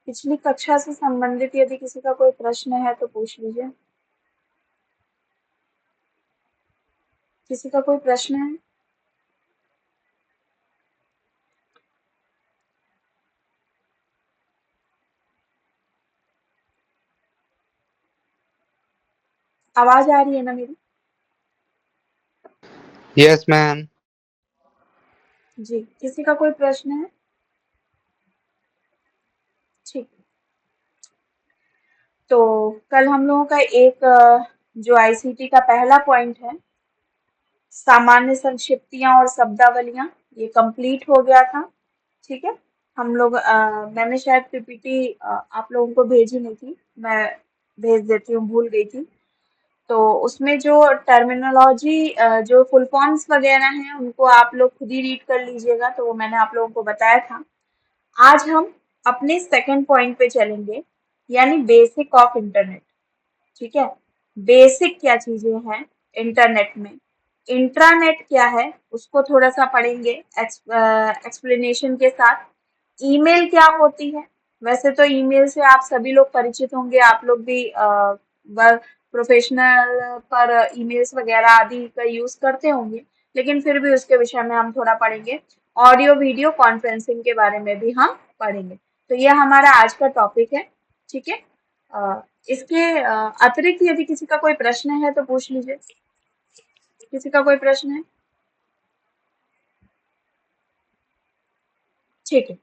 पिछली कक्षा से संबंधित यदि किसी का कोई प्रश्न है तो पूछ लीजिए। किसी का कोई प्रश्न है? आवाज आ रही है ना मेरी? Yes, ma'am. जी, किसी का कोई प्रश्न है? ठीक। तो कल हम लोगों का एक जो आईसीटी का पहला पॉइंट है, सामान्य संक्षिप्तियां और शब्दावलियां, ये कंप्लीट हो गया था। ठीक है। हम लोग मैंने शायद पीपीटी आप लोगों को भेजी नहीं थी, मैं भेज देती हूँ, भूल गई थी। तो उसमें जो टर्मिनोलॉजी जो फुल फॉर्म्स वगैरह हैं उनको आप लोग खुद ही रीड कर लीजिएगा, तो वो मैंने आप लोगों को बताया था। आज हम अपने सेकंड पॉइंट पे चलेंगे, यानी बेसिक ऑफ इंटरनेट। ठीक है। बेसिक क्या चीजें हैं इंटरनेट में, इंट्रानेट क्या है उसको थोड़ा सा पढ़ेंगे एक्सप्लेनेशन के साथ। ईमेल क्या होती है? वैसे तो ईमेल से आप सभी लोग परिचित होंगे, आप लोग भी वर्क प्रोफेशनल पर ईमेल्स वगैरह आदि का यूज करते होंगे, लेकिन फिर भी उसके विषय में हम थोड़ा पढ़ेंगे। ऑडियो वीडियो कॉन्फ्रेंसिंग के बारे में भी हम पढ़ेंगे। तो यह हमारा आज का टॉपिक है। ठीक है। इसके अतिरिक्त यदि किसी का कोई प्रश्न है तो पूछ लीजिए। किसी का कोई प्रश्न है? ठीक है।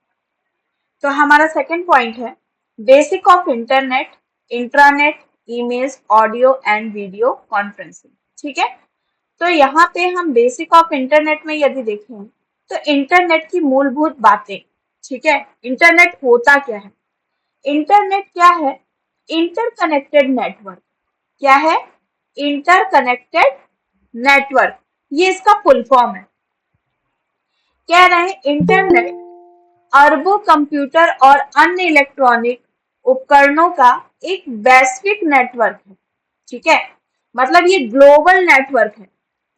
तो हमारा सेकंड पॉइंट है basic of internet, intranet, emails, audio and video conferencing. ठीक है। तो यहाँ पे हम बेसिक ऑफ इंटरनेट में यदि देखें तो इंटरनेट की मूलभूत बातें। ठीक है। इंटरनेट होता क्या है? इंटरनेट क्या है? Interconnected network. क्या है? Interconnected network. ये इसका फुल फॉर्म है। कह रहे हैं इंटरनेट अरबों कंप्यूटर और अन्य इलेक्ट्रॉनिक उपकरणों का एक वैश्विक नेटवर्क है। ठीक है। मतलब ये ग्लोबल नेटवर्क है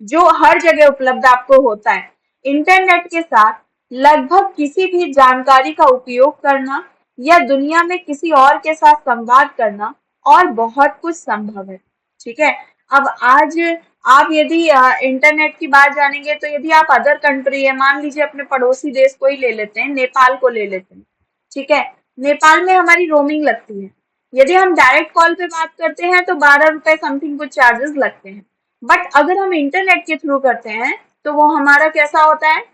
जो हर जगह उपलब्ध आपको होता है। इंटरनेट के साथ लगभग किसी भी जानकारी का उपयोग करना या दुनिया में किसी और के साथ संवाद करना और बहुत कुछ संभव है। ठीक है। अब आज आप यदि इंटरनेट की बात जानेंगे तो यदि आप अदर कंट्री है, मान लीजिए अपने पड़ोसी देश को ही ले लेते हैं, नेपाल को ले लेते हैं। ठीक है। नेपाल में हमारी रोमिंग लगती है। यदि हम डायरेक्ट कॉल पे बात करते हैं तो 12 रुपए समथिंग कुछ चार्जेस लगते हैं। बट अगर हम इंटरनेट के थ्रू करते हैं तो वो हमारा कैसा होता है?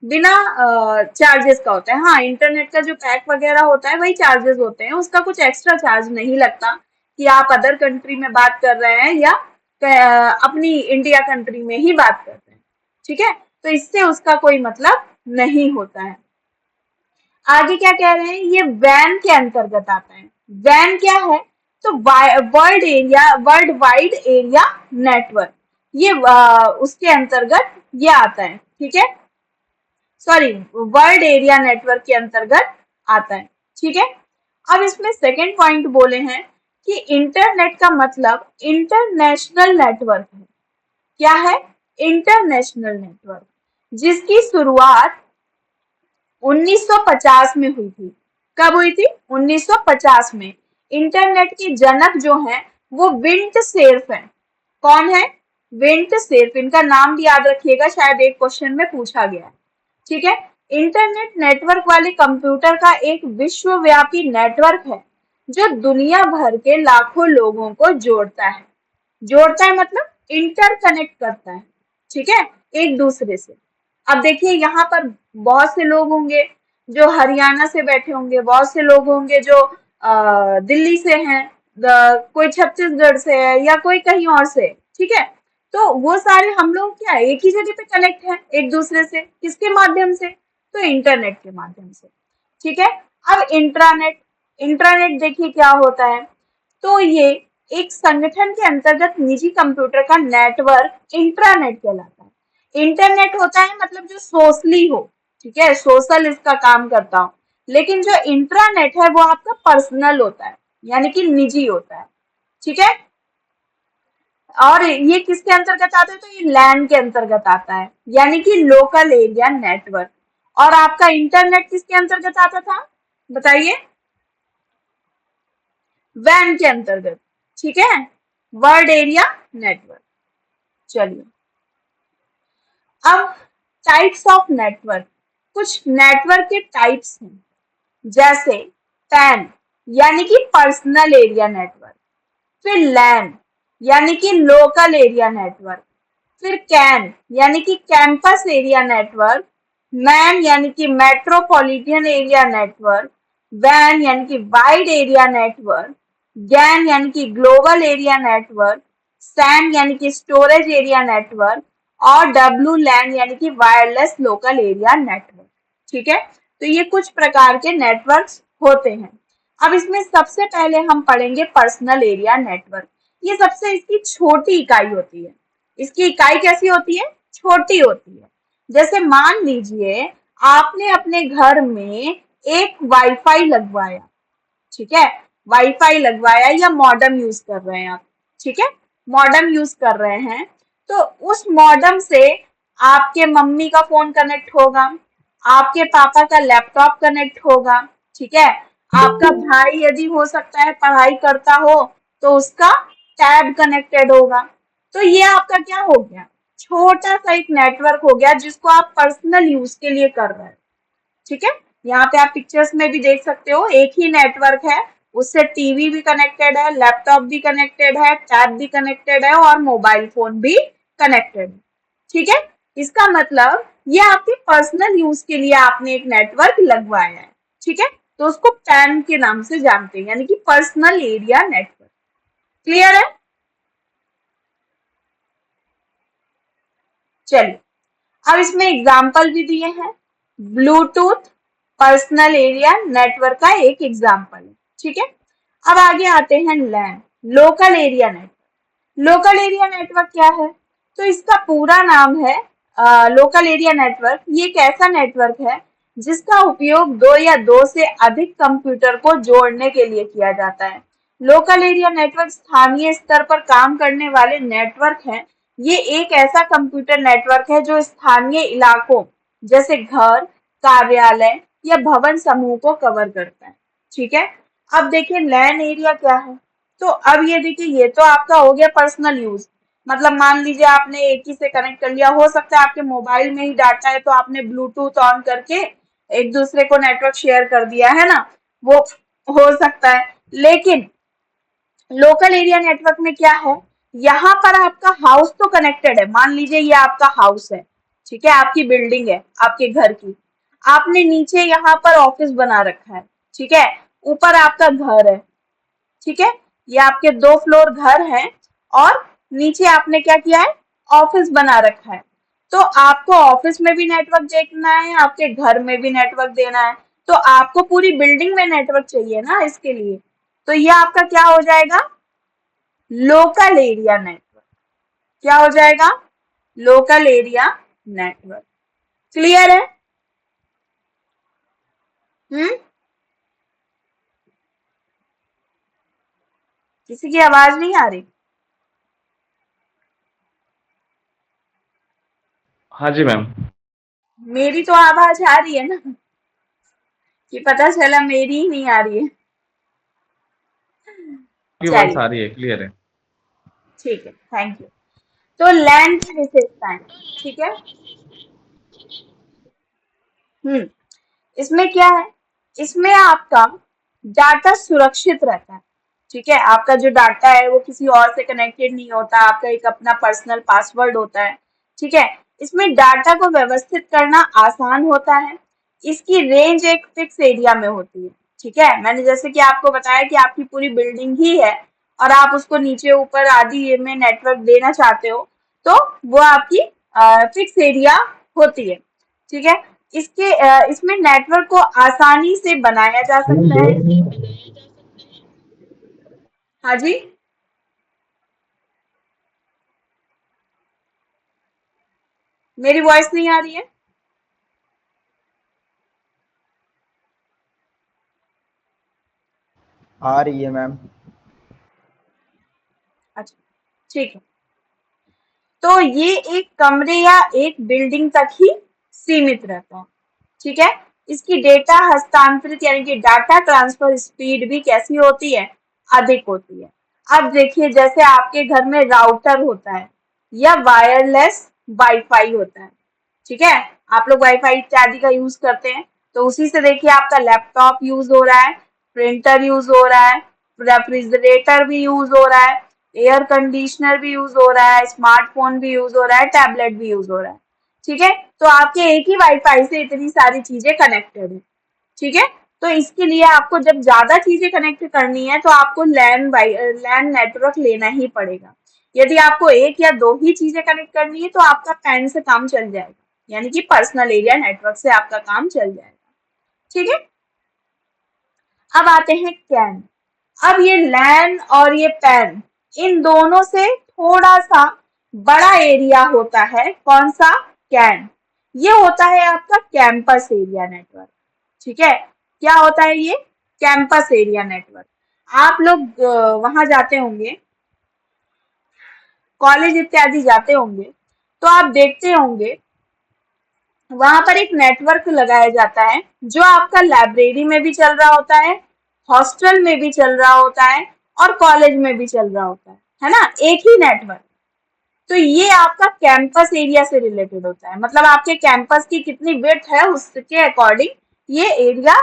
बिना चार्जेस का होता है। हाँ, इंटरनेट का जो पैक वगैरह होता है वही चार्जेस होते हैं, उसका कुछ एक्स्ट्रा चार्ज नहीं लगता कि आप अदर कंट्री में बात कर रहे हैं या अपनी इंडिया कंट्री में ही बात करते हैं। ठीक है। तो इससे उसका कोई मतलब नहीं होता है। आगे क्या कह रहे हैं? ये वैन के अंतर्गत आता है। वैन क्या है? तो वर्ल्ड वाइड एरिया नेटवर्क, ये उसके अंतर्गत ये आता है। ठीक है। सॉरी, वर्ल्ड एरिया नेटवर्क के अंतर्गत आता है। ठीक है। अब इसमें सेकंड पॉइंट बोले हैं कि इंटरनेट का मतलब इंटरनेशनल नेटवर्क है। क्या है? इंटरनेशनल नेटवर्क, जिसकी शुरुआत 1950 में हुई थी। कब हुई थी? 1950 में। इंटरनेट के जनक जो हैं वो विंट सेर्फ हैं। कौन है? विंट सेर्फ। इनका नाम भी याद रखिएगा, शायद एक क्वेश्चन में पूछा गया है। ठीक है। इंटरनेट नेटवर्क वाले कंप्यूटर का एक विश्वव्यापी नेटवर्क है जो दुनिया भर के लाखों लोगों को जोड़ता है। जोड़ता है मतलब इंटरकनेक्ट करता है। ठीक है, एक दूसरे से। अब देखिए यहाँ पर बहुत से लोग होंगे जो हरियाणा से बैठे होंगे, बहुत से लोग होंगे जो दिल्ली से हैं, कोई छत्तीसगढ़ से है या कोई कहीं और से। ठीक है। तो वो सारे हम लोग क्या एक ही जगह पे कनेक्ट हैं एक दूसरे से, किसके माध्यम से? तो इंटरनेट के माध्यम से। ठीक है। अब इंट्रानेट, इंट्रानेट देखिए क्या होता है। तो ये एक संगठन के अंतर्गत निजी कंप्यूटर का नेटवर्क इंट्रानेट कहलाता है। इंटरनेट होता है मतलब जो सोशली हो। ठीक है, सोशल इसका काम करता हो। लेकिन जो इंट्रानेट है वो आपका पर्सनल होता है, यानी कि निजी होता है। ठीक है। और ये किसके अंतर्गत आता है? तो ये लैन के अंतर्गत आता है, यानी कि लोकल एरिया नेटवर्क। और आपका इंटरनेट किसके अंतर्गत आता था? बताइए। वैन के अंतर्गत, ठीक है, वर्ल्ड एरिया नेटवर्क। चलिए अब टाइप्स ऑफ नेटवर्क, कुछ नेटवर्क के टाइप्स हैं, जैसे पैन यानी कि पर्सनल एरिया नेटवर्क, फिर लैन यानी कि लोकल एरिया नेटवर्क, फिर कैन यानी कि कैंपस एरिया नेटवर्क, मैन यानी कि मेट्रोपॉलिटन एरिया नेटवर्क, वैन यानी कि वाइड एरिया नेटवर्क, गैन यानी कि ग्लोबल एरिया नेटवर्क, सैन यानी कि स्टोरेज एरिया नेटवर्क, और डब्ल्यू लैन यानी कि वायरलेस लोकल एरिया नेटवर्क। ठीक है, तो ये कुछ प्रकार के नेटवर्क्स होते हैं। अब इसमें सबसे पहले हम पढ़ेंगे पर्सनल एरिया नेटवर्क। ये सबसे इसकी छोटी इकाई होती है। इसकी इकाई कैसी होती है? छोटी होती है। जैसे मान लीजिए आपने अपने घर में एक वाईफाई लगवाया, ठीक है, वाईफाई लगवाया या मॉडेम यूज कर रहे हैं आप, ठीक है, मॉडेम यूज कर रहे हैं, तो उस मॉडेम से आपके मम्मी का फोन कनेक्ट होगा, आपके पापा का लैपटॉप कनेक्ट होगा, ठीक है, आपका भाई यदि हो सकता है पढ़ाई करता हो तो उसका टैब कनेक्टेड होगा। तो ये आपका क्या हो गया? छोटा सा एक नेटवर्क हो गया जिसको आप पर्सनल यूज के लिए कर रहे हैं। ठीक है, यहाँ पे आप पिक्चर्स में भी देख सकते हो, एक ही नेटवर्क है, उससे टीवी भी कनेक्टेड है, लैपटॉप भी कनेक्टेड है, टैब भी कनेक्टेड है और मोबाइल फोन भी कनेक्टेड है। ठीक है, इसका मतलब ये आपके पर्सनल यूज के लिए आपने एक नेटवर्क लगवाया है। ठीक है, तो उसको पैन के नाम से जानते हैं, यानी कि पर्सनल एरिया नेटवर्क। क्लियर है? चलिए अब इसमें एग्जाम्पल भी दिए हैं। ब्लूटूथ पर्सनल एरिया नेटवर्क का एक एग्जाम्पल है। ठीक है, अब आगे आते हैं LAN, local area network. Local area network क्या है? तो इसका पूरा नाम है लोकल एरिया नेटवर्क। ये एक ऐसा नेटवर्क है जिसका उपयोग दो या दो से अधिक कंप्यूटर को जोड़ने के लिए किया जाता है। लोकल एरिया नेटवर्क स्थानीय स्तर पर काम करने वाले नेटवर्क हैं। ये एक ऐसा कंप्यूटर नेटवर्क है जो स्थानीय इलाकों जैसे घर, कार्यालय या भवन समूह को कवर करता है। ठीक है, अब देखिए लैन एरिया क्या है? तो अब ये देखिए, ये तो आपका हो गया पर्सनल यूज, मतलब मान लीजिए आपने एक ही से कनेक्ट कर लिया, हो सकता है आपके मोबाइल में ही डाटा है तो आपने ब्लूटूथ ऑन करके एक दूसरे को नेटवर्क शेयर कर दिया है ना, वो हो सकता है। लेकिन लोकल एरिया नेटवर्क में क्या है, यहाँ पर आपका हाउस तो कनेक्टेड है, मान लीजिए ये आपका हाउस है, ठीक है, आपकी बिल्डिंग है आपके घर की, आपने नीचे यहाँ पर ऑफिस बना रखा है, ठीक है, ऊपर आपका घर है, ठीक है, ये आपके 2 फ्लोर घर है और नीचे आपने क्या किया है, ऑफिस बना रखा है। तो आपको ऑफिस में भी नेटवर्क देखना है, आपके घर में भी नेटवर्क देना है, तो आपको पूरी बिल्डिंग में नेटवर्क चाहिए ना इसके लिए, तो ये आपका क्या हो जाएगा, लोकल एरिया नेटवर्क। क्या हो जाएगा? Local area network. क्लियर है? किसी की आवाज नहीं आ रही? हाँ जी मैम। मेरी तो आवाज आ रही है ना, कि पता चला मेरी ही नहीं आ रही है। आपकी वॉइस चलिए आ रही है, क्लियर है। ठीक है, थैंक यू। तो लैन की विशेषताएं, ठीक है, इसमें क्या है, इसमें आपका डाटा सुरक्षित रहता है। ठीक है, आपका जो डाटा है वो किसी और से कनेक्टेड नहीं होता, आपका एक अपना पर्सनल पासवर्ड होता है। ठीक है, इसमें डाटा को व्यवस्थित करना आसान होता है। इसकी रेंज एक फिक्स एरिया में होती है। ठीक है, मैंने जैसे कि आपको बताया कि आपकी पूरी बिल्डिंग ही है और आप उसको नीचे ऊपर आदि में नेटवर्क देना चाहते हो, तो वो आपकी फिक्स एरिया होती है। ठीक है, इसमें नेटवर्क को आसानी से बनाया जा सकता है। हाँ जी, मेरी वॉइस नहीं आ रही है? आ रही है मैम। अच्छा, ठीक है, तो ये एक कमरे या एक बिल्डिंग तक ही सीमित रहता है। ठीक है, इसकी डेटा हस्तांतरित यानी कि डाटा ट्रांसफर स्पीड भी कैसी होती है, अधिक होती है। अब देखिए जैसे आपके घर में राउटर होता है या वायरलेस वाईफाई होता है, ठीक है, आप लोग वाईफाई इत्यादि का यूज करते हैं, तो उसी से देखिए आपका लैपटॉप यूज हो रहा है, प्रिंटर यूज हो रहा है, रेफ्रिजरेटर भी यूज हो रहा है, एयर कंडीशनर भी यूज हो रहा है, स्मार्टफोन भी यूज हो रहा है, टैबलेट भी यूज हो रहा है, ठीक है। तो आपके एक ही वाईफाई से इतनी सारी चीजें कनेक्टेड है, ठीक है। तो इसके लिए आपको जब ज्यादा चीजें कनेक्ट करनी है तो आपको लैन नेटवर्क लेना ही पड़ेगा। यदि आपको एक या दो ही चीजें कनेक्ट करनी है तो आपका पैन से काम चल जाएगा, यानी कि पर्सनल एरिया नेटवर्क से आपका काम चल जाएगा, ठीक है। अब आते हैं कैन। अब ये लैन और ये पैन, इन दोनों से थोड़ा सा बड़ा एरिया होता है, कौन सा? कैन। ये होता है आपका कैंपस एरिया नेटवर्क, ठीक है। क्या होता है ये? Campus area network. आप लोग वहां जाते होंगे, कॉलेज इत्यादि जाते होंगे, तो आप देखते होंगे वहां पर एक नेटवर्क लगाया जाता है जो आपका लाइब्रेरी में भी चल रहा होता है, हॉस्टल में भी चल रहा होता है और कॉलेज में भी चल रहा होता है ना, एक ही नेटवर्क। तो ये आपका कैंपस एरिया से रिलेटेड होता है, मतलब आपके कैंपस की कितनी विड्थ है उसके अकॉर्डिंग ये एरिया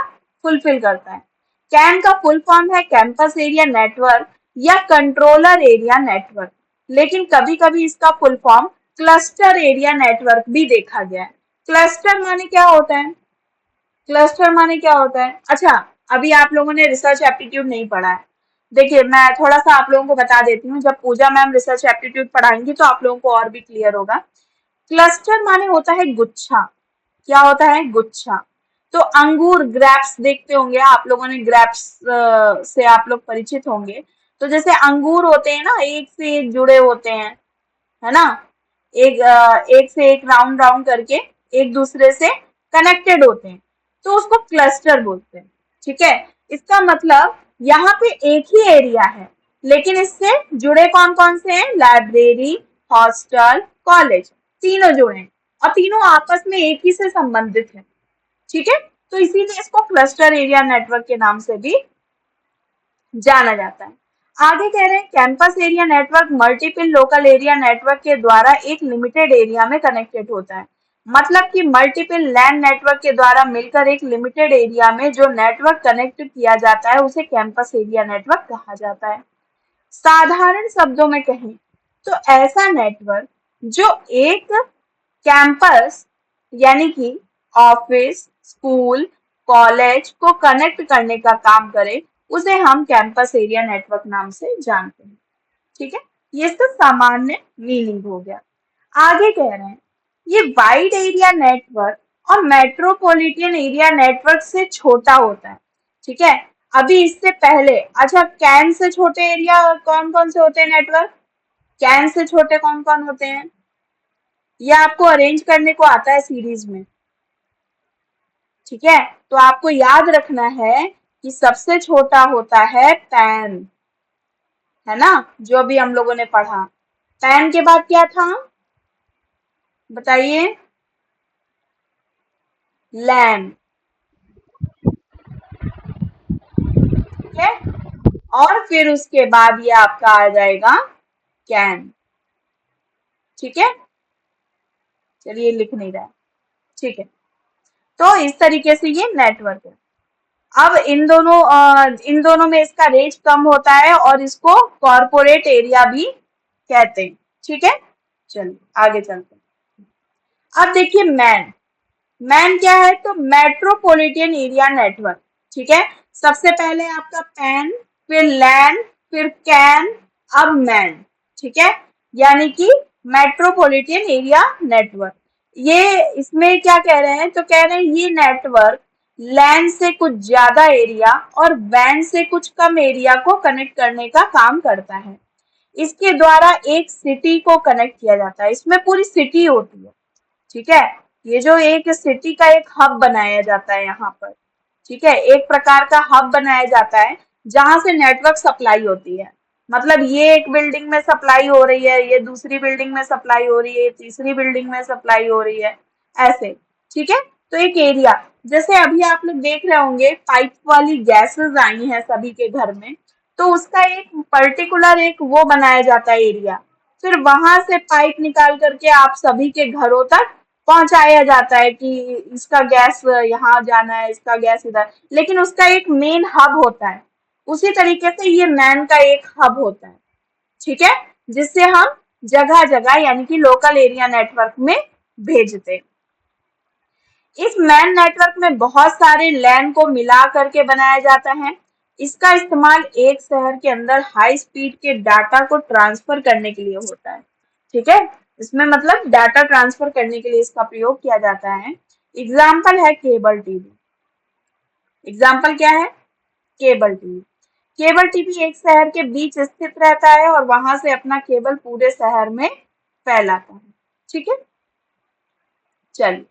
फुलफिल करता है। कैन का फुल फॉर्म है कैंपस एरिया नेटवर्क या कंट्रोलर एरिया नेटवर्क, लेकिन कभी कभी इसका full form cluster area network भी देखा गया है। क्लस्टर माने क्या होता है? क्लस्टर माने क्या होता है? अच्छा, अभी आप लोगों ने रिसर्च एप्टीट्यूड नहीं पढ़ा है। देखिए मैं थोड़ा सा आप लोगों को बता देती हूँ, जब पूजा मैम रिसर्च एप्टीट्यूड पढ़ाएंगी तो आप लोगों को और भी क्लियर होगा। क्लस्टर माने होता है गुच्छा। क्या होता है? गुच्छा। तो अंगूर, ग्रेप्स देखते होंगे आप लोगों ने, ग्रेप्स से आप लोग परिचित होंगे। तो जैसे अंगूर होते हैं ना, एक से एक जुड़े होते हैं, है ना, एक से एक राउंड राउंड करके एक दूसरे से कनेक्टेड होते हैं, तो उसको क्लस्टर बोलते हैं, ठीक है। इसका मतलब यहाँ पे एक ही एरिया है, लेकिन इससे जुड़े कौन कौन से हैं? लाइब्रेरी, हॉस्टल, कॉलेज, तीनों जुड़े हैं और तीनों आपस में एक ही से संबंधित है, ठीक है। तो इसीलिए इसको क्लस्टर एरिया नेटवर्क के नाम से भी जाना जाता है। आगे कह रहे हैं campus area network multiple local area network के द्वारा एक लिमिटेड एरिया में कनेक्टेड होता है, मतलब कि मल्टीपल लैन नेटवर्क के द्वारा मिलकर एक लिमिटेड एरिया में जो नेटवर्क कनेक्ट किया जाता है उसे कैंपस एरिया नेटवर्क कहा जाता है। साधारण शब्दों में कहें तो ऐसा नेटवर्क जो एक कैंपस यानी कि ऑफिस, स्कूल, कॉलेज को कनेक्ट करने का काम करे उसे हम कैंपस एरिया नेटवर्क नाम से जानते हैं, ठीक है। ये इसका सामान्य मीनिंग हो गया। आगे कह रहे हैं ये वाइड एरिया नेटवर्क और मेट्रोपॉलिटन एरिया नेटवर्क से छोटा होता है, ठीक है। अभी इससे पहले, अच्छा, कैन से छोटे एरिया कौन कौन से होते हैं नेटवर्क? कैन से छोटे कौन कौन होते हैं? ये आपको अरेंज करने को आता है सीरीज में, ठीक है। तो आपको याद रखना है कि सबसे छोटा होता है पैन, है ना, जो अभी हम लोगों ने पढ़ा। पैन के बाद क्या था बताइए? लैन, ठीक है। और फिर उसके बाद ये आपका आ जाएगा कैन, ठीक है। चलिए लिख नहीं रहा है, ठीक है। तो इस तरीके से ये नेटवर्क है। अब इन दोनों में इसका रेंज कम होता है और इसको कॉर्पोरेट एरिया भी कहते हैं, ठीक है। चलिए आगे चलते हैं। अब देखिए मैन, मैन क्या है? तो मेट्रोपॉलिटन एरिया नेटवर्क, ठीक है। सबसे पहले आपका पैन, फिर लैन, फिर कैन, अब मैन, ठीक है। यानी कि मेट्रोपॉलिटन एरिया नेटवर्क। ये इसमें क्या कह रहे हैं? तो कह रहे हैं ये नेटवर्क लैन से कुछ ज्यादा एरिया और वैन से कुछ कम एरिया को कनेक्ट करने का काम करता है। इसके द्वारा एक सिटी को कनेक्ट किया जाता है, इसमें पूरी सिटी होती है, ठीक है। ये जो एक सिटी का एक हब बनाया जाता है यहाँ पर, ठीक है, एक प्रकार का हब बनाया जाता है जहां से नेटवर्क सप्लाई होती है। मतलब ये एक बिल्डिंग में सप्लाई हो रही है, ये दूसरी बिल्डिंग में सप्लाई हो रही है, तीसरी बिल्डिंग में सप्लाई हो रही है, ऐसे, ठीक है। तो एक एरिया, जैसे अभी आप लोग देख रहे होंगे पाइप वाली गैसेस आई हैं सभी के घर में, तो उसका एक पर्टिकुलर एक वो बनाया जाता है एरिया, फिर वहां से पाइप निकाल करके आप सभी के घरों तक पहुंचाया जाता है कि इसका गैस यहाँ जाना है, इसका गैस इधर, लेकिन उसका एक मेन हब होता है। उसी तरीके से ये मैन का एक हब होता है, ठीक है, जिससे हम जगह जगह यानी कि लोकल एरिया नेटवर्क में भेजते हैं। इस मैन नेटवर्क में बहुत सारे लैन को मिला करके बनाया जाता है। इसका इस्तेमाल एक शहर के अंदर हाई स्पीड के डाटा को ट्रांसफर करने के लिए होता है, ठीक है, इसमें मतलब डाटा ट्रांसफर करने के लिए इसका प्रयोग किया जाता है। एग्जाम्पल है केबल टीवी। एग्जाम्पल क्या है? Cable TV. केबल टीवी एक शहर के बीच स्थित रहता है और वहां से अपना केबल पूरे शहर में फैलाता है, ठीक है। चलिए,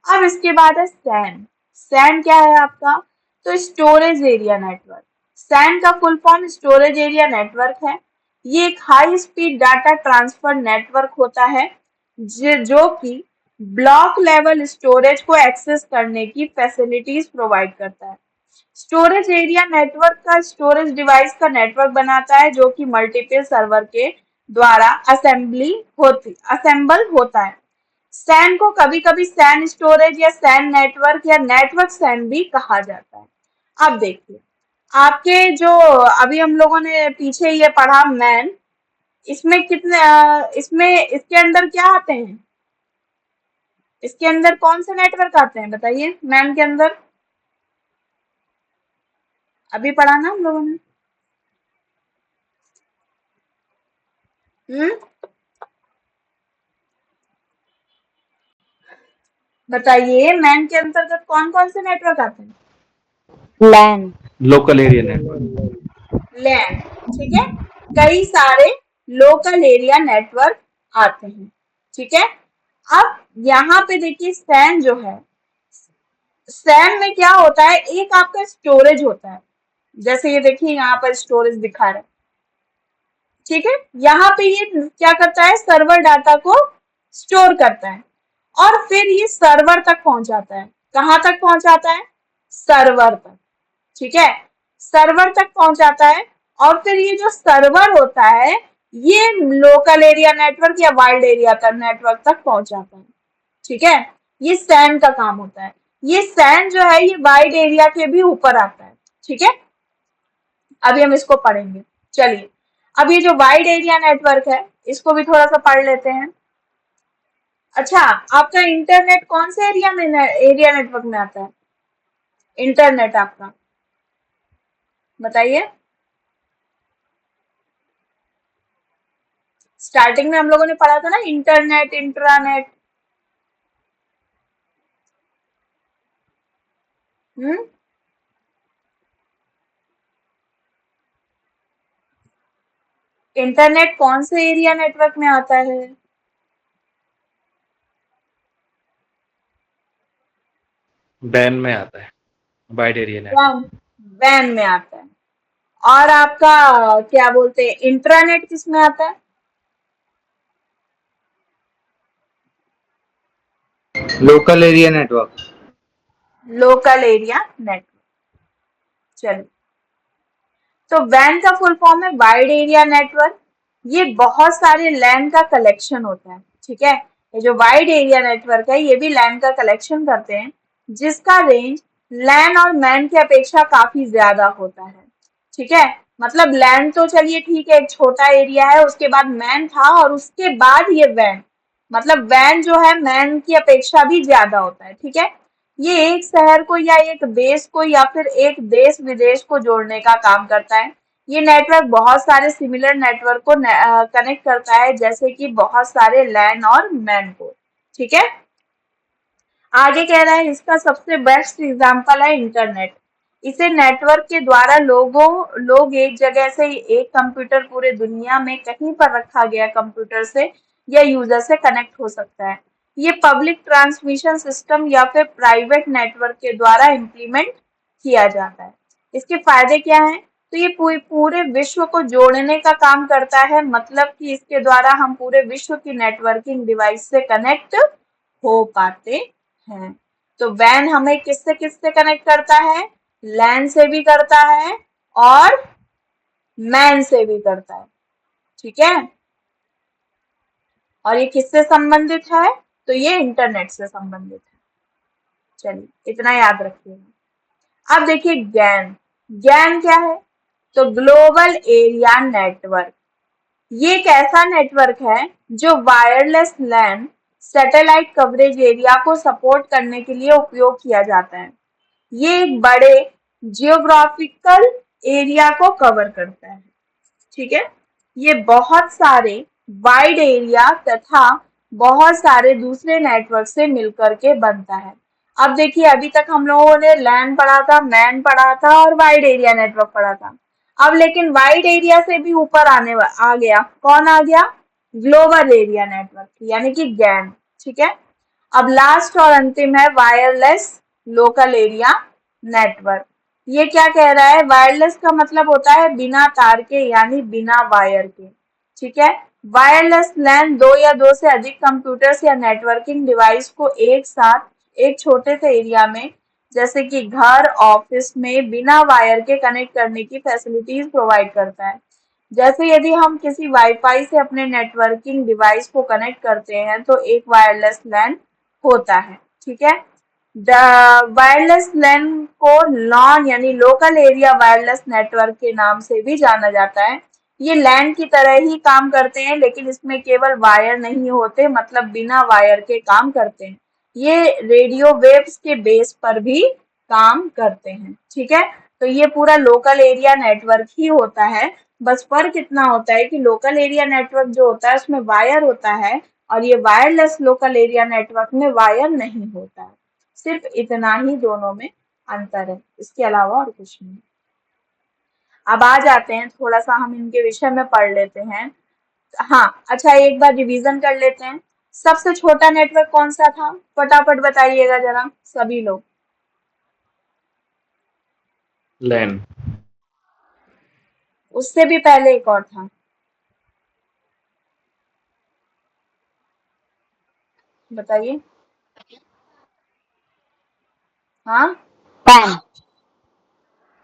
अब इसके बाद है सैन। सैन क्या है आपका? तो स्टोरेज एरिया नेटवर्क। सैन का full form storage area network है। ये एक high speed data transfer network होता है जो कि ब्लॉक लेवल स्टोरेज को एक्सेस करने की फैसिलिटीज प्रोवाइड करता है। स्टोरेज एरिया नेटवर्क का स्टोरेज डिवाइस का नेटवर्क बनाता है जो कि मल्टीपल सर्वर के द्वारा असेंबल होता है। सैन को कभी कभी सैन स्टोरेज या सैन नेटवर्क या नेटवर्क सैन भी कहा जाता है। अब देखिए, आपके जो अभी हम लोगों ने पीछे ये पढ़ा मैन, इसमें कितने इसमें इसके अंदर क्या आते हैं? इसके अंदर कौन से नेटवर्क आते हैं बताइए? मैन के अंदर अभी पढ़ा ना हम लोगों ने। हम्म, बताइए मैन के अंतर्गत कौन कौन से नेटवर्क आते हैं? LAN, local area network. लैन, ठीक है, कई सारे लोकल एरिया नेटवर्क आते हैं, ठीक है। अब यहाँ पे देखिए सैन जो है, सैन में क्या होता है, एक आपका स्टोरेज होता है, जैसे ये देखिए यहाँ पर स्टोरेज दिखा रहा है, ठीक है। यहाँ पे ये क्या करता है, सर्वर डाटा को स्टोर करता है और फिर ये सर्वर तक पहुंचाता है। कहाँ तक पहुंचाता है? सर्वर तक, ठीक है, सर्वर तक पहुंचाता है। और फिर ये जो सर्वर होता है ये लोकल एरिया नेटवर्क या वाइड एरिया का नेटवर्क तक पहुंचाता है, ठीक है। ये सैन का काम होता है। ये सैन जो है ये वाइड एरिया के भी ऊपर आता है, ठीक है। अभी हम इसको पढ़ेंगे। चलिए, अब ये जो वाइड एरिया नेटवर्क है इसको भी थोड़ा सा पढ़ लेते हैं। अच्छा, आपका इंटरनेट कौन से एरिया नेटवर्क में आता है? इंटरनेट आपका बताइए। स्टार्टिंग में हम लोगों ने पढ़ा था ना इंटरनेट, इंट्रानेट। हम्म, इंटरनेट कौन से एरिया नेटवर्क में आता है? बैन में आता है, wide area network. Van, van में आता है। और आपका क्या बोलते हैं, इंट्रानेट किस में आता है? Local area network. Local area network. चलिए, तो वैन का फुल फॉर्म है वाइड एरिया नेटवर्क। ये बहुत सारे लैन का कलेक्शन होता है, ठीक है। ये जो वाइड एरिया नेटवर्क है ये भी लैन का कलेक्शन करते हैं जिसका रेंज लैन और मैन की अपेक्षा काफी ज्यादा होता है, ठीक है। मतलब लैन तो चलिए ठीक है, एक छोटा एरिया है, उसके बाद मैन था और उसके बाद ये वैन, मतलब वैन जो है मैन की अपेक्षा भी ज्यादा होता है, ठीक है। ये एक शहर को या एक देश को या फिर एक देश विदेश को जोड़ने का काम करता है। ये नेटवर्क बहुत सारे सिमिलर नेटवर्क को कनेक्ट करता है, जैसे कि बहुत सारे लैन और मैन को, ठीक है। आगे कह रहा है इसका सबसे बेस्ट एग्जांपल है इंटरनेट। इसे नेटवर्क के द्वारा लोग एक जगह से एक कंप्यूटर पूरे दुनिया में कहीं पर रखा गया कंप्यूटर से या यूजर से कनेक्ट हो सकता है। ये पब्लिक ट्रांसमिशन सिस्टम या फिर प्राइवेट नेटवर्क के द्वारा इम्प्लीमेंट किया जाता है। इसके फायदे क्या हैं? तो ये पूरे विश्व को जोड़ने का काम करता है, मतलब कि इसके द्वारा हम पूरे विश्व की नेटवर्किंग डिवाइस से कनेक्ट हो पाते हैं। तो वैन हमें किससे किससे कनेक्ट करता है? लैन से भी करता है और मैन से भी करता है, ठीक है। और ये किससे संबंधित है? तो ये इंटरनेट से संबंधित है। चलिए इतना याद रखिएगा। अब देखिए गैन। गैन क्या है? तो ग्लोबल एरिया नेटवर्क। ये एक ऐसा नेटवर्क है जो वायरलेस लैन सैटेलाइट कवरेज एरिया को सपोर्ट करने के लिए उपयोग किया जाता है। ये एक बड़े जियोग्राफिकल एरिया को कवर करता है, ठीक है। ये बहुत सारे वाइड एरिया तथा बहुत सारे दूसरे नेटवर्क से मिलकर के बनता है। अब देखिए अभी तक हम लोगों ने लैन पढ़ा था, मैन पढ़ा था और वाइड एरिया नेटवर्क पढ़ा था। अब लेकिन वाइड एरिया से भी ऊपर आ गया, कौन आ गया? ग्लोबल एरिया नेटवर्क, यानी कि गैन, ठीक है। अब लास्ट और अंतिम है वायरलेस लोकल एरिया नेटवर्क। ये क्या कह रहा है? वायरलेस का मतलब होता है बिना तार के, यानी बिना वायर के, ठीक है। वायरलेस लैन दो या दो से अधिक कंप्यूटर्स या नेटवर्किंग डिवाइस को एक साथ एक छोटे से एरिया में, जैसे कि घर, ऑफिस में बिना वायर के कनेक्ट करने की फैसिलिटीज प्रोवाइड करता है। जैसे यदि हम किसी वाईफाई से अपने नेटवर्किंग डिवाइस को कनेक्ट करते हैं तो एक वायरलेस लैन होता है, ठीक है। वायरलेस लैन को लॉन यानी लोकल एरिया वायरलेस नेटवर्क के नाम से भी जाना जाता है। ये लैन की तरह ही काम करते हैं, लेकिन इसमें केवल वायर नहीं होते, मतलब बिना वायर के काम करते हैं। ये रेडियो वेव्स के बेस पर भी काम करते हैं, ठीक है। तो ये पूरा लोकल एरिया नेटवर्क ही होता है। बस फर्क इतना होता है कि लोकल एरिया नेटवर्क जो होता है उसमें वायर होता है और ये वायरलेस लोकल एरिया नेटवर्क में वायर नहीं होता है। सिर्फ इतना ही दोनों में अंतर है, इसके अलावा और कुछ नहीं। अब आ जाते हैं, थोड़ा सा हम इनके विषय में पढ़ लेते हैं। हाँ अच्छा, एक बार रिवीजन कर लेते हैं। सबसे छोटा नेटवर्क कौन सा था? फटाफट बताइएगा जरा सभी लोग। लैन। उससे भी पहले एक और था, बताइए। हाँ, पैन।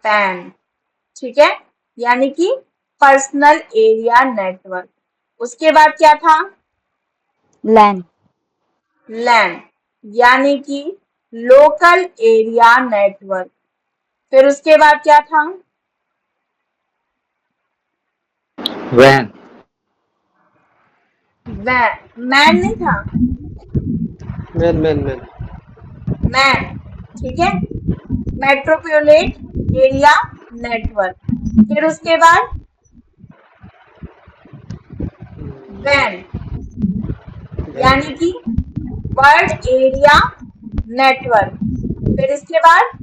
पैन, ठीक है, यानी कि पर्सनल एरिया नेटवर्क। उसके बाद क्या था? लैन। लैन, यानी कि लोकल एरिया नेटवर्क। फिर उसके बाद क्या था? वैन। मैन नहीं था, मैन मैन मैन मैन, ठीक है, मेट्रोपोलिट एरिया नेटवर्क। फिर उसके बाद वैन, यानी कि वर्ल्ड एरिया नेटवर्क। फिर इसके बाद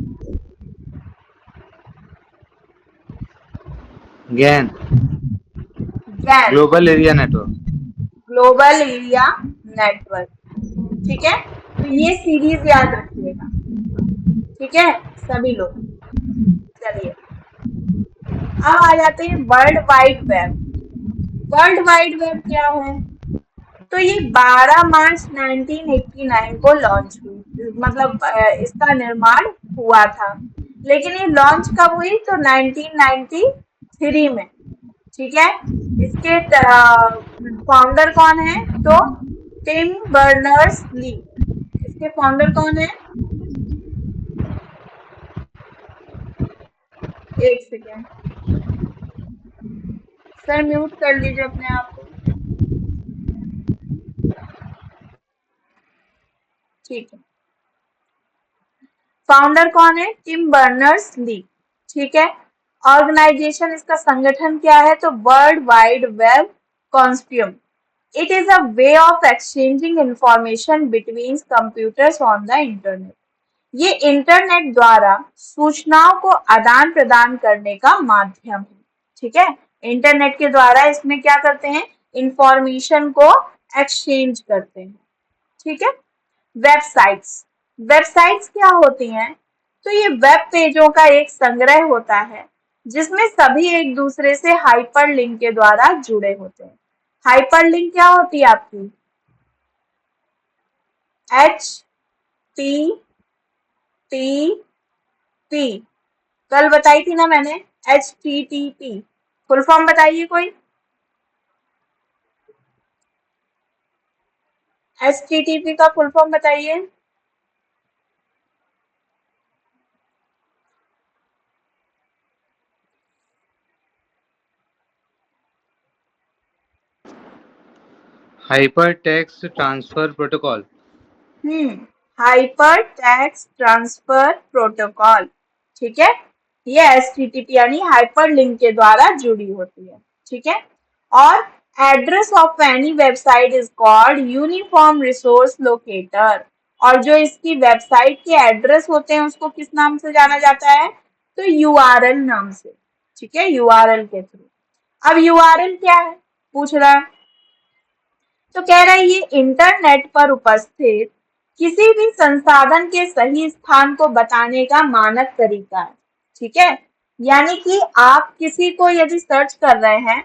गैन। वैन, global area network. Global area network, ठीक है। तो ये सीरीज याद रखिएगा, ठीक है सभी लोग। चलिए अब आ जाते हैं world wide web. World wide web क्या है? तो ये 12 मार्च 1989 को लॉन्च हुई, मतलब इसका निर्माण हुआ था। लेकिन ये लॉन्च कब हुई? तो 1993 में, ठीक है। इसके फाउंडर कौन है? तो टिम बर्नर्स ली। इसके फाउंडर कौन है? एक सेकेंड सर, म्यूट कर लीजिए अपने आप को, ठीक है। फाउंडर कौन है? टिम बर्नर्स ली, ठीक है। ऑर्गेनाइजेशन, इसका संगठन क्या है? तो world wide web consortium. It is a way of exchanging information between computers on the internet. ये इंटरनेट द्वारा सूचनाओं को आदान प्रदान करने का माध्यम है, ठीक है। इंटरनेट के द्वारा इसमें क्या करते हैं? इंफॉर्मेशन को एक्सचेंज करते हैं, ठीक है। वेबसाइट्स, वेबसाइट्स क्या होती हैं? तो ये वेब पेजों का एक संग्रह होता है जिसमें सभी एक दूसरे से हाइपरलिंक के द्वारा जुड़े होते हैं। हाइपरलिंक क्या होती है आपकी? एच टी टी पी, कल बताई थी ना मैंने, HTTP। फुल फॉर्म बताइए कोई। HTTP का फुल फॉर्म बताइए। Hyper text transfer protocol. Hyper text transfer protocol, ठीक है। ये HTTP यानी हाइपर लिंक के द्वारा जुड़ी होती है, ठीक है। और address of any website is called uniform resource locator. और जो इसकी वेबसाइट के एड्रेस होते हैं उसको किस नाम से जाना जाता है, तो URL नाम से, ठीक है, URL के थ्रू। अब URL क्या है पूछ रहा है, तो कह रहा है ये इंटरनेट पर उपस्थित किसी भी संसाधन के सही स्थान को बताने का मानक तरीका है, ठीक है। यानी कि आप किसी को यदि सर्च कर रहे हैं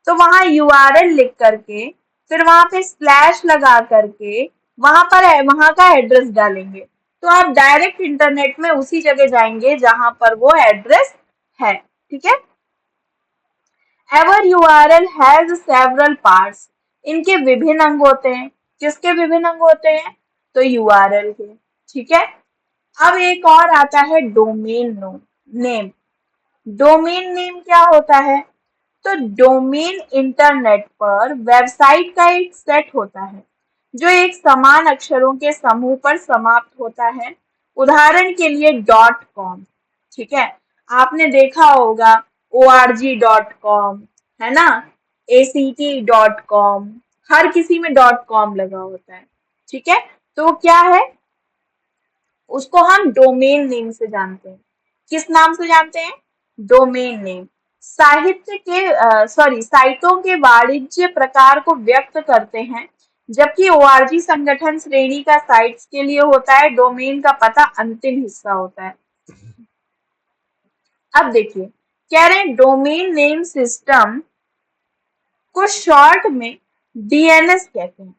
तो वहां URL लिख करके फिर वहां पे स्लैश लगा करके वहां का एड्रेस डालेंगे तो आप डायरेक्ट इंटरनेट में उसी जगह जाएंगे जहां पर वो एड्रेस है, ठीक है। Our URL has several parts. इनके विभिन्न अंग होते हैं। किसके विभिन्न अंग होते हैं, तो URL के, ठीक है। अब एक और आता है डोमेन नेम। डोमेन नेम क्या होता है, तो डोमेन इंटरनेट पर वेबसाइट का एक सेट होता है जो एक समान अक्षरों के समूह पर समाप्त होता है। उदाहरण के लिए .com, ठीक है। आपने देखा होगा org.com, है ना, act.com, हर किसी में .com लगा होता है, ठीक है। तो क्या है, उसको हम डोमेन नेम से जानते हैं। किस नाम से जानते हैं, डोमेन नेम। साहित्य के साइटों के वाणिज्य प्रकार को व्यक्त करते हैं, जबकि ORG संगठन श्रेणी का साइट्स के लिए होता है। डोमेन का पता अंतिम हिस्सा होता है। अब देखिए कह रहे हैं डोमेन नेम सिस्टम को शॉर्ट में DNS कहते हैं।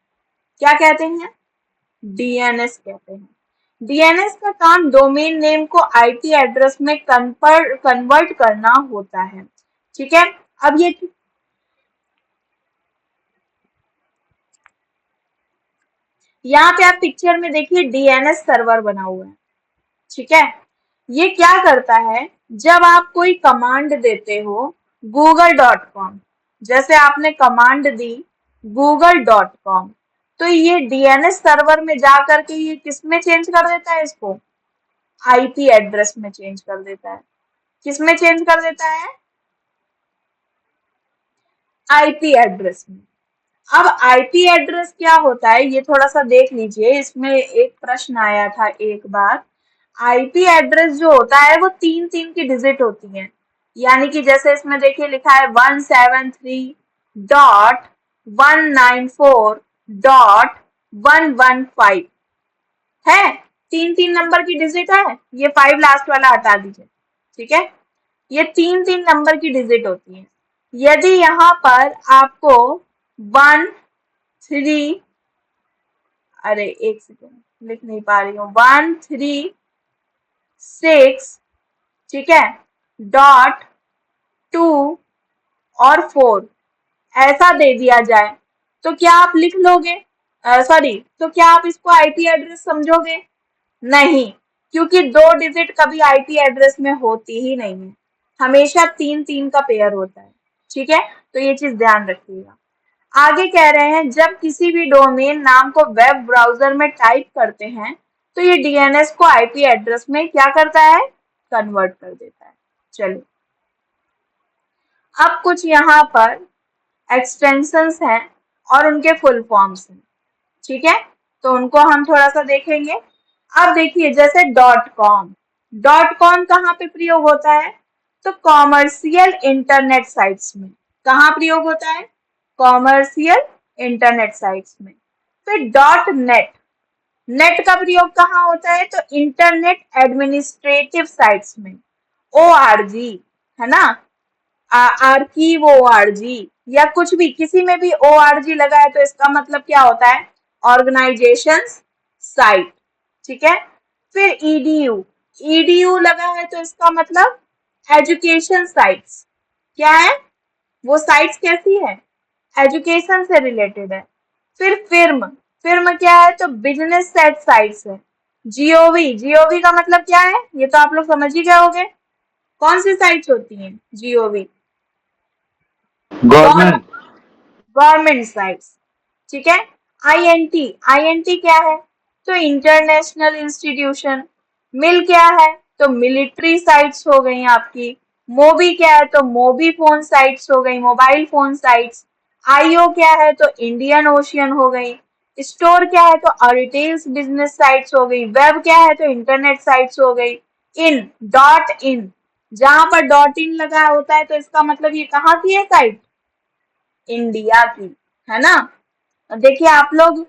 क्या कहते हैं, DNS कहते हैं। DNS का काम डोमेन नेम को IP एड्रेस में कन्वर्ट करना होता है, ठीक है। अब ये यहाँ पे आप पिक्चर में देखिए DNS सर्वर बना हुआ है, ठीक है। ये क्या करता है, जब आप कोई कमांड देते हो google.com, जैसे आपने कमांड दी google.com, तो ये DNS सर्वर में जा करके ये किस में चेंज कर देता है, इसको IP एड्रेस में चेंज कर देता है। किस में चेंज कर देता है, IP एड्रेस में। अब IP एड्रेस क्या होता है ये थोड़ा सा देख लीजिए, इसमें एक प्रश्न आया था एक बार। IP एड्रेस जो होता है वो 3 की डिजिट होती है। यानी कि जैसे इसमें देखिए लिखा है 173.194.115 है, 3 नंबर की डिजिट है। ये 5 लास्ट वाला हटा दीजिए, ठीक है। ये 3 नंबर की डिजिट होती है। यदि यहाँ पर आपको 1 3 अरे एक सेकेंड लिख नहीं पा रही हूँ 136, ठीक है, .2 और 4 ऐसा दे दिया जाए तो क्या आप लिख लोगे, तो क्या आप इसको IP एड्रेस समझोगे, नहीं, क्योंकि 2 डिजिट कभी IP एड्रेस में होती ही नहीं है, हमेशा 3 का पेयर होता है, ठीक है। तो ये चीज ध्यान रखिएगा। आगे कह रहे हैं जब किसी भी डोमेन नाम को वेब ब्राउजर में टाइप करते हैं तो ये DNS को IP एड्रेस में क्या करता है, कन्वर्ट कर देता है। चलिए अब कुछ यहाँ पर एक्सटेंशंस हैं और उनके फुल फॉर्म्स हैं, ठीक है, तो उनको हम थोड़ा सा देखेंगे। अब देखिए जैसे .com कहाँ पे प्रयोग होता है, तो कॉमर्शियल इंटरनेट साइट्स में। कहाँ प्रयोग होता है, कॉमर्शियल इंटरनेट साइट्स में। फिर .net का प्रयोग कहाँ होता है, तो इंटरनेट एडमिनिस्ट्रेटिव साइट्स में। ORG है ना, आर्कीव ORG या कुछ भी, किसी में भी ORG लगा है तो इसका मतलब क्या होता है, ऑर्गेनाइजेशन साइट, ठीक है। फिर EDU लगा है तो इसका मतलब एजुकेशन साइट्स, क्या है, वो साइट्स कैसी है, एजुकेशन से रिलेटेड है। फिर फिर्म क्या है, तो बिजनेस सेट साइट्स है। जीओवी का मतलब क्या है, ये तो आप लोग समझ ही गए होंगे, कौन सी साइट्स होती हैं जीओवी, गवर्नमेंट। गवर्नमेंट साइट्स, ठीक है। आईएनटी क्या है, तो इंटरनेशनल इंस्टीट्यूशन। मिल क्या है, तो मिलिट्री साइट्स हो गई आपकी। मोबी क्या है, तो मोबी फोन साइट्स हो गई, मोबाइल फोन साइट्स। आईओ क्या है, तो इंडियन ओशियन हो गई। स्टोर क्या है, तो रिटेल्स बिजनेस साइट्स हो गई। वेब क्या है, तो इंटरनेट साइट्स हो गई। इन, जहां पर डॉट इन लगा होता है तो इसका मतलब ये कहाँ की है साइट, इंडिया की, है ना। देखिए आप लोग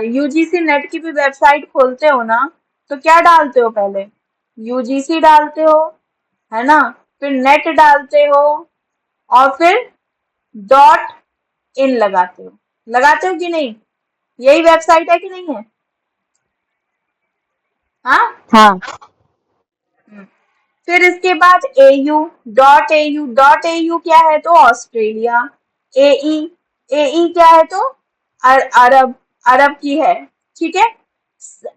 यूजीसी नेट की भी वेबसाइट खोलते हो ना, तो क्या डालते हो, पहले यूजीसी डालते हो, है ना, फिर नेट डालते हो और फिर डॉट इन लगाते हो कि नहीं, यही वेबसाइट है कि नहीं है, हाँ। हाँ। फिर इसके बाद डॉट एयू क्या है, तो ऑस्ट्रेलिया। एई एई क्या है, तो अरब, अरब की है, ठीक है।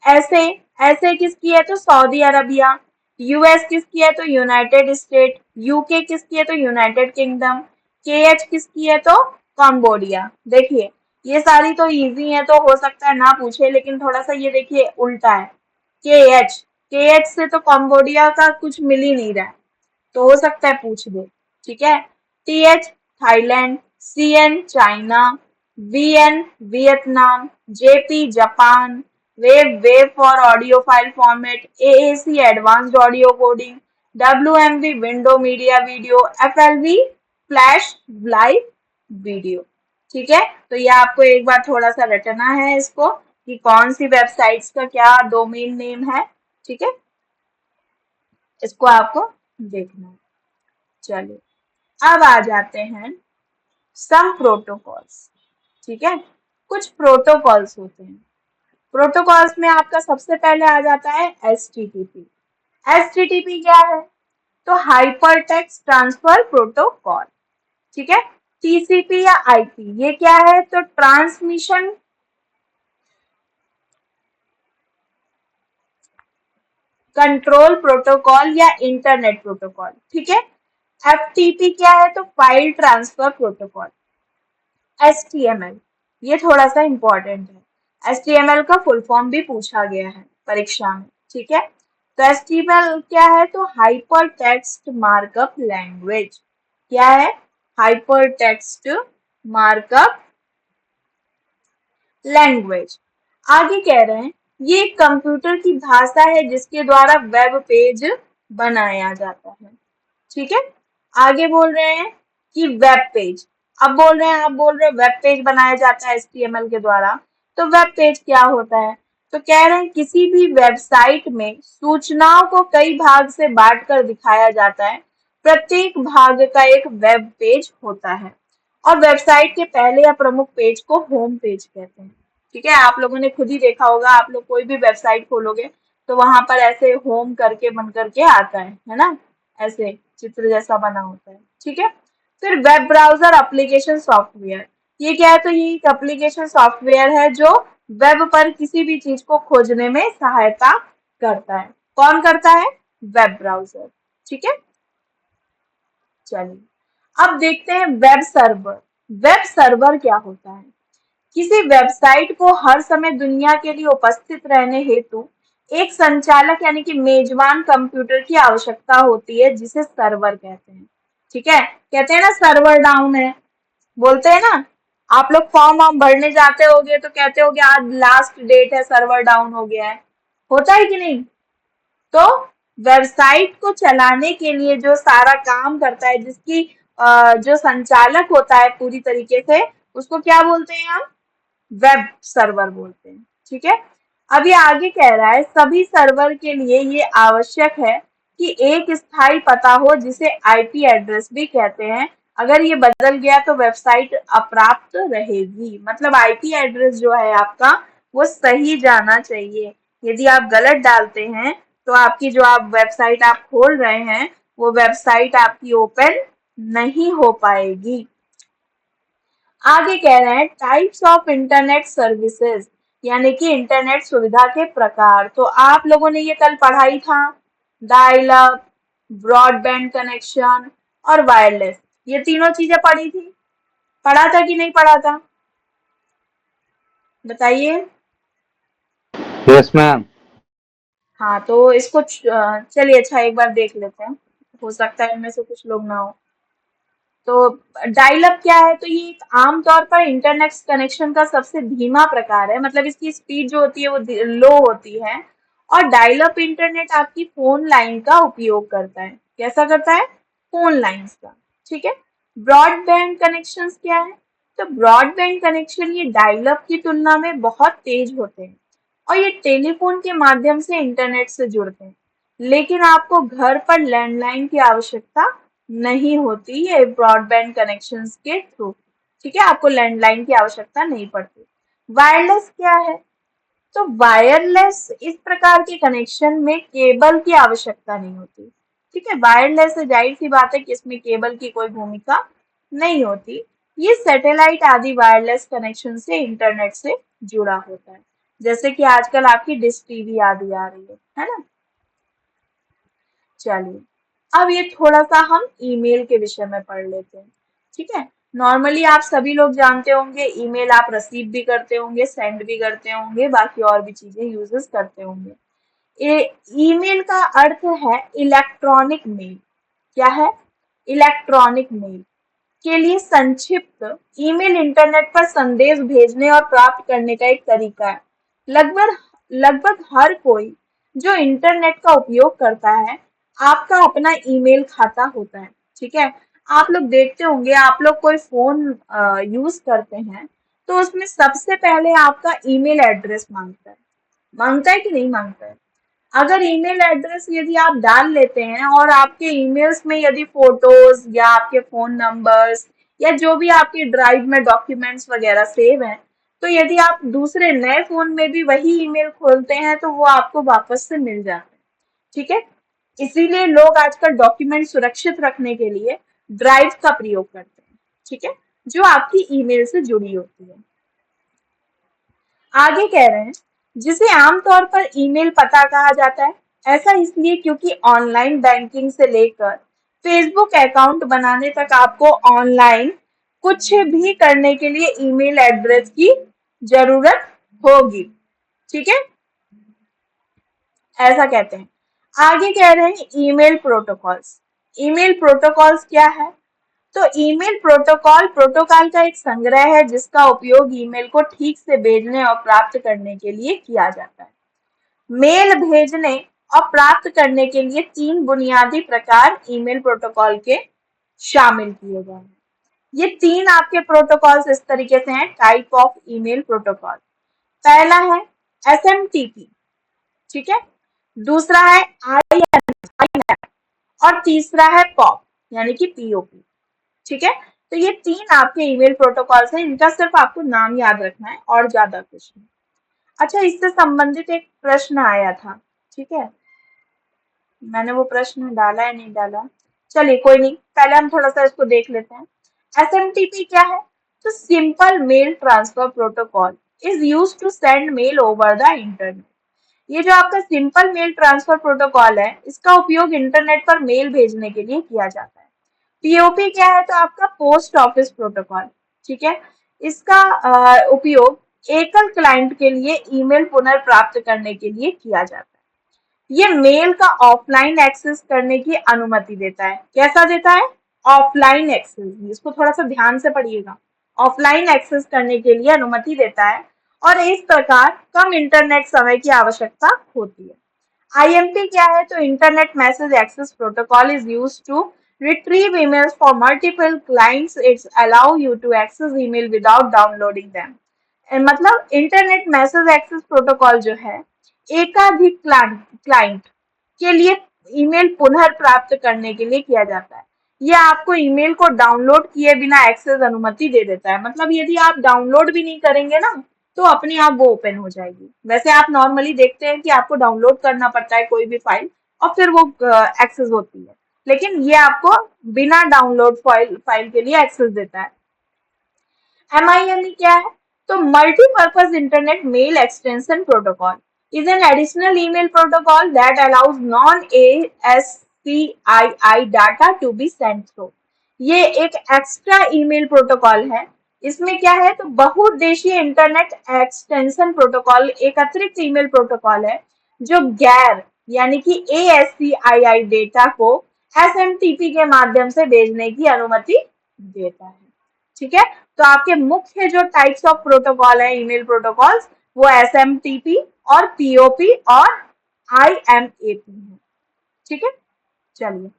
ऐसे ऐसे किसकी है, तो सऊदी अरबिया। यूएस किसकी है, तो यूनाइटेड स्टेट। यूके किसकी है, तो यूनाइटेड किंगडम। केएच किसकी है, तो कंबोडिया। देखिए ये सारी तो इजी है, तो हो सकता है ना पूछे, लेकिन थोड़ा सा ये देखिए उल्टा है। के एच से तो कंबोडिया का कुछ मिल ही नहीं रहा है, तो हो सकता है पूछ दे, ठीक है। TH Thailand, CN China, VN Vietnam, JP Japan, वेव for audio file format, AAC advanced audio coding, WMV window media video, FLV flash live video, ठीक है। तो ये आपको एक बार थोड़ा सा रटना है इसको, कि कौन सी वेबसाइट्स का क्या डोमेन नेम है, ठीक है, इसको आपको देखना है। चलिए अब आ जाते हैं सम प्रोटोकॉल्स, ठीक है। कुछ प्रोटोकॉल्स होते हैं, प्रोटोकॉल्स में आपका सबसे पहले आ जाता है एचटीटीपी। एचटीटीपी क्या है, तो हाइपर टेक्स्ट ट्रांसफर प्रोटोकॉल, ठीक है। टीसीपी या आईपी ये क्या है, तो ट्रांसमिशन कंट्रोल प्रोटोकॉल या इंटरनेट प्रोटोकॉल, ठीक है। एफटीपी क्या है, तो फाइल ट्रांसफर प्रोटोकॉल। एचटीएमएल ये थोड़ा सा इंपॉर्टेंट है, एचटीएमएल का फुल फॉर्म भी पूछा गया है परीक्षा में, ठीक है। तो एचटीएमएल क्या है, तो हाइपर टेक्स्ट मार्कअप लैंग्वेज। क्या है, हाइपर टेक्स्ट मार्कअप लैंग्वेज। आगे कह रहे हैं ये एक कंप्यूटर की भाषा है जिसके द्वारा वेब पेज बनाया जाता है, ठीक है। आगे बोल रहे हैं कि वेब पेज, अब बोल रहे हैं, आप बोल रहे हैं वेब पेज बनाया जाता है एचटीएमएल के द्वारा, तो वेब पेज क्या होता है, तो कह रहे हैं किसी भी वेबसाइट में सूचनाओं को कई भाग से बांटकर दिखाया जाता है, प्रत्येक भाग का एक वेब पेज होता है, और वेबसाइट के पहले या प्रमुख पेज को होम पेज कहते हैं, ठीक है। आप लोगों ने खुद ही देखा होगा, आप लोग कोई भी वेबसाइट खोलोगे तो वहां पर ऐसे होम करके बन करके आता है ना, ऐसे चित्र जैसा बना होता है, ठीक है। फिर वेब ब्राउजर एप्लीकेशन सॉफ्टवेयर, ये क्या है, तो ये एक एप्लीकेशन सॉफ्टवेयर है जो वेब पर किसी भी चीज को खोजने में सहायता करता है। कौन करता है, वेब ब्राउजर, ठीक है। चलिए अब देखते हैं वेब सर्वर। वेब सर्वर क्या होता है, किसी वेबसाइट को हर समय दुनिया के लिए उपस्थित रहने हेतु एक संचालक यानी कि मेजबान कंप्यूटर की आवश्यकता होती है, जिसे सर्वर कहते हैं, ठीक है। कहते हैं ना सर्वर डाउन है, बोलते हैं ना, आप लोग फॉर्म वॉर्म भरने जाते होगे तो कहते होगे आज लास्ट डेट है, सर्वर डाउन हो गया है, होता है कि नहीं। तो वेबसाइट को चलाने के लिए जो सारा काम करता है, जिसकी जो संचालक होता है पूरी तरीके से, उसको क्या बोलते हैं हम, वेब सर्वर बोलते हैं, ठीक है। अब ये आगे कह रहा है सभी सर्वर के लिए ये आवश्यक है कि एक स्थायी पता हो जिसे आईपी एड्रेस भी कहते हैं, अगर ये बदल गया तो वेबसाइट अप्राप्त रहेगी। मतलब आईपी एड्रेस जो है आपका वो सही जाना चाहिए, यदि आप गलत डालते हैं तो आपकी जो आप वेबसाइट आप खोल रहे हैं वो वेबसाइट आपकी ओपन नहीं हो पाएगी। आगे कह रहे हैं टाइप्स ऑफ इंटरनेट सर्विसेज, यानी कि इंटरनेट सुविधा के प्रकार। तो आप लोगों ने ये कल पढ़ाई था, डायल अप, ब्रॉडबैंड कनेक्शन और वायरलेस, ये तीनों चीजें पढ़ी थी। पढ़ा था कि नहीं पढ़ा था, बताइए। Yes ma'am. हाँ, तो इसको चलिए अच्छा एक बार देख लेते हैं, हो सकता है इनमें से कुछ लोग ना हो। तो डायल अप क्या है, तो ये एक आम तौर पर इंटरनेट कनेक्शन का सबसे धीमा प्रकार है, मतलब इसकी स्पीड जो होती है वो लो होती है। और डायल अप इंटरनेट आपकी फोन लाइन का उपयोग करता है। कैसा करता है, फोन लाइंस का। ठीक है। ब्रॉडबैंड कनेक्शंस क्या है, तो ब्रॉडबैंड कनेक्शन ये डायल अप की तुलना में बहुत तेज होते हैं और ये टेलीफोन के माध्यम से इंटरनेट से जुड़ते हैं, लेकिन आपको घर पर लैंडलाइन की आवश्यकता नहीं होती है ब्रॉडबैंड कनेक्शंस के थ्रू। ठीक है, आपको लैंडलाइन की आवश्यकता नहीं पड़ती। वायरलेस क्या है, तो वायरलेस इस प्रकार के कनेक्शन में केबल की आवश्यकता नहीं होती। ठीक है, वायरलेस से जाहिर सी बात है कि इसमें केबल की कोई भूमिका नहीं होती। ये सैटेलाइट आदि वायरलेस कनेक्शन से इंटरनेट से जुड़ा होता है, जैसे कि आजकल आपकी डिश टीवी आदि आ रही है ना। चलिए, अब ये थोड़ा सा हम ईमेल के विषय में पढ़ लेते हैं। ठीक है, नॉर्मली आप सभी लोग जानते होंगे ईमेल आप रिसीव भी करते होंगे, सेंड भी करते होंगे, बाकी और भी चीजें यूजेस करते होंगे। ईमेल का अर्थ है इलेक्ट्रॉनिक मेल। क्या है, इलेक्ट्रॉनिक मेल के लिए संक्षिप्त ईमेल इंटरनेट पर संदेश भेजने और प्राप्त करने का एक तरीका है। लगभग लगभग हर कोई जो इंटरनेट का उपयोग करता है, आपका अपना ईमेल खाता होता है। ठीक है, आप लोग देखते होंगे, आप लोग कोई फोन यूज करते हैं तो उसमें सबसे पहले आपका ईमेल एड्रेस मांगता है कि नहीं मांगता है। अगर ईमेल एड्रेस यदि आप डाल लेते हैं और आपके ईमेल्स में यदि फोटोज या आपके फोन नंबर्स या जो भी आपके ड्राइव में डॉक्यूमेंट्स वगैरह सेव हैं, तो यदि आप दूसरे नए फोन में भी वही ईमेल खोलते हैं तो वो आपको वापस से मिल जाते हैं। ठीक है, इसीलिए लोग आजकल डॉक्यूमेंट सुरक्षित रखने के लिए ड्राइव का प्रयोग करते हैं। ठीक है, जो आपकी ईमेल से जुड़ी होती है। आगे कह रहे हैं जिसे आमतौर पर ईमेल पता कहा जाता है। ऐसा इसलिए क्योंकि ऑनलाइन बैंकिंग से लेकर फेसबुक अकाउंट बनाने तक आपको ऑनलाइन कुछ भी करने के लिए ईमेल एड्रेस की जरूरत होगी। ठीक है, ऐसा कहते हैं। आगे कह रहे हैं ईमेल प्रोटोकॉल्स। ईमेल प्रोटोकॉल्स क्या है, तो ईमेल प्रोटोकॉल प्रोटोकॉल का एक संग्रह है जिसका उपयोग ईमेल को ठीक से भेजने और प्राप्त करने के लिए किया जाता है। मेल भेजने और प्राप्त करने के लिए 3 बुनियादी प्रकार ईमेल प्रोटोकॉल के शामिल किए गए हैं। ये 3 आपके प्रोटोकॉल्स इस तरीके से हैं, टाइप ऑफ ईमेल प्रोटोकॉल। पहला है एसएमटीपी, ठीक है, दूसरा है आईएनएप और तीसरा है पॉप यानी कि पीओपी। ठीक है, तो ये 3 आपके ईमेल प्रोटोकॉल्स हैं, इनका सिर्फ आपको नाम याद रखना है और ज्यादा कुछ नहीं। अच्छा, इससे संबंधित एक प्रश्न आया था। ठीक है, मैंने वो प्रश्न डाला है नहीं डाला, चलिए कोई नहीं, पहले हम थोड़ा सा इसको देख लेते हैं। एसएमटीपी क्या है, तो simple mail transfer protocol is used to send mail over the internet. ये जो आपका सिंपल मेल ट्रांसफर प्रोटोकॉल है, इसका उपयोग इंटरनेट पर मेल भेजने के लिए किया जाता है। पीओपी क्या है, तो आपका पोस्ट ऑफिस प्रोटोकॉल। ठीक है, इसका उपयोग एकल क्लाइंट के लिए ईमेल पुनर्प्राप्त करने के लिए किया जाता है। ये मेल का ऑफलाइन एक्सेस करने की अनुमति देता है। कैसा देता है, ऑफलाइन एक्सेस, इसको थोड़ा सा ध्यान से पढ़िएगा। ऑफलाइन एक्सेस करने के लिए अनुमति देता है और इस प्रकार कम इंटरनेट समय की आवश्यकता होती है। IMP क्या है, तो internet message access protocol is used to retrieve emails for multiple clients. It's allow you to access email without downloading them. मतलब इंटरनेट मैसेज एक्सेस प्रोटोकॉल जो है एकाधिक क्लाइंट के लिए ईमेल पुनर्प्राप्त करने के लिए किया जाता है। यह आपको ईमेल को डाउनलोड किए बिना एक्सेस अनुमति दे देता है। मतलब यदि आप डाउनलोड भी नहीं करेंगे ना तो अपने आप वो ओपन हो जाएगी। वैसे आप नॉर्मली देखते हैं कि आपको डाउनलोड करना पड़ता है कोई भी फाइल और फिर वो एक्सेस होती है, लेकिन ये आपको बिना डाउनलोड फाइल के लिए एक्सेस देता है। MIME क्या है? तो multipurpose internet mail extension protocol is an additional email protocol that allows non-ASCII data to be sent through। ये एक एक्स्ट्रा ईमेल प्रोटोकॉल है। इसमें क्या है? तो बहुउद्देशीय इंटरनेट एक्सटेंशन प्रोटोकॉल एक अतिरिक्त ईमेल प्रोटोकॉल है जो गैर यानी कि ASCII डेटा को SMTP के माध्यम से भेजने की अनुमति देता है। ठीक है, तो आपके मुख्य जो टाइप्स ऑफ प्रोटोकॉल है ईमेल प्रोटोकॉल्स वो SMTP और POP और IMAP है। ठीक है, चलिए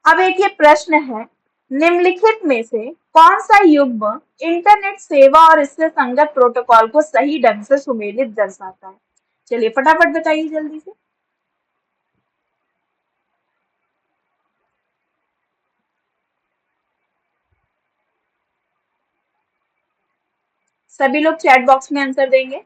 अब एक ये प्रश्न है, निम्नलिखित में से कौन सा युग्म इंटरनेट सेवा और इससे संगत प्रोटोकॉल को सही ढंग से सुमेलित दर्शाता है? चलिए फटाफट बताइए जल्दी से। सभी लोग चैट बॉक्स में आंसर देंगे।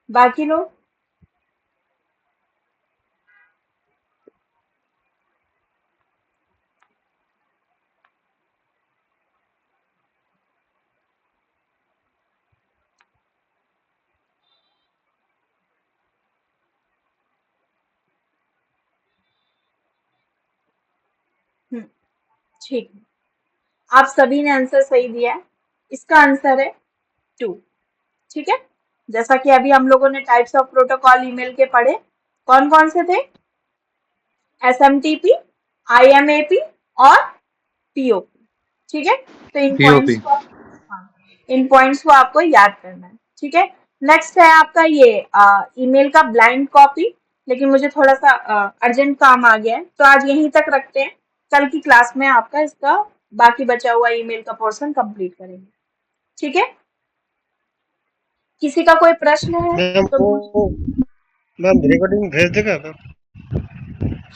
बाकी लोग ठीक है, आप सभी ने आंसर सही दिया है। इसका आंसर है 2। ठीक है, जैसा कि अभी हम लोगों ने टाइप्स ऑफ प्रोटोकॉल ईमेल के पढ़े, कौन कौन से थे? SMTP, IMAP और POP। ठीक है, तो इन POP। पॉइंट्स को इन पॉइंट्स को आपको याद करना है। ठीक है, नेक्स्ट है आपका ये ईमेल का ब्लाइंड कॉपी, लेकिन मुझे थोड़ा सा अर्जेंट काम आ गया है तो आज यहीं तक रखते हैं। कल की क्लास में आपका इसका बाकी बचा हुआ ईमेल का पोर्शन कंप्लीट करेंगे। ठीक है, किसी का कोई प्रश्न है मैम तो वो मैम रिकॉर्डिंग भेज देगा मैम?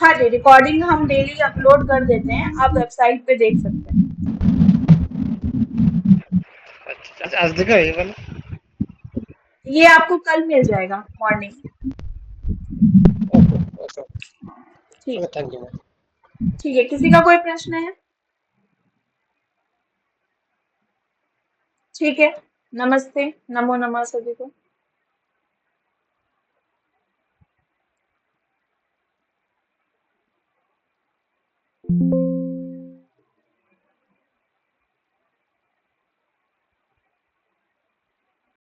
हाँ जी, रिकॉर्डिंग हम डेली अपलोड कर देते हैं, आप वेबसाइट पे देख सकते हैं। अच्छा, आज देगा ये वाला? ये आपको कल मिल जाएगा मॉर्निंग। ओके ओके ठीक ओके, है, थैंक यू मैम। ठीक है, किसी का कोई प्रश्न है? ठीक है, नमस्ते, नमो नमः सभी को।